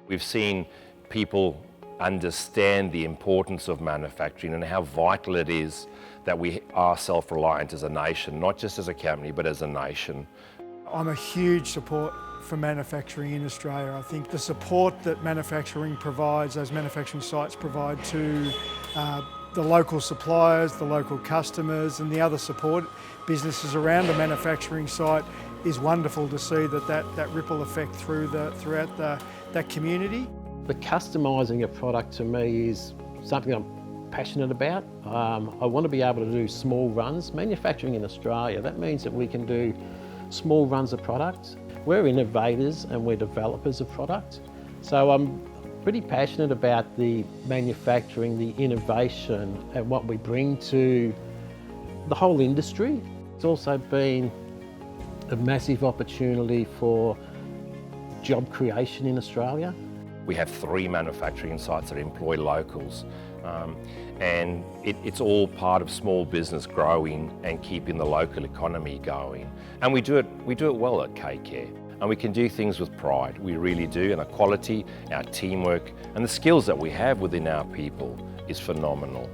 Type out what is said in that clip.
We've seen people understand the importance of manufacturing and how vital it is that we are self-reliant as a nation, not just as a company, but as a nation. I'm a huge support for manufacturing in Australia. I think the support that manufacturing provides, those manufacturing sites provide to the local suppliers, the local customers and the other support businesses around the manufacturing site is wonderful to see that ripple effect throughout that community. The customising a product to me is something I'm passionate about. I want to be able to do small runs. Manufacturing in Australia, that means that we can do small runs of products. We're innovators and we're developers of product. So I'm pretty passionate about the manufacturing, the innovation and what we bring to the whole industry. It's also been a massive opportunity for job creation in Australia. We have 3 manufacturing sites that employ locals, and it's all part of small business growing and keeping the local economy going. And we do it well at K-Care, and we can do things with pride. We really do, and the quality, our teamwork, and the skills that we have within our people is phenomenal.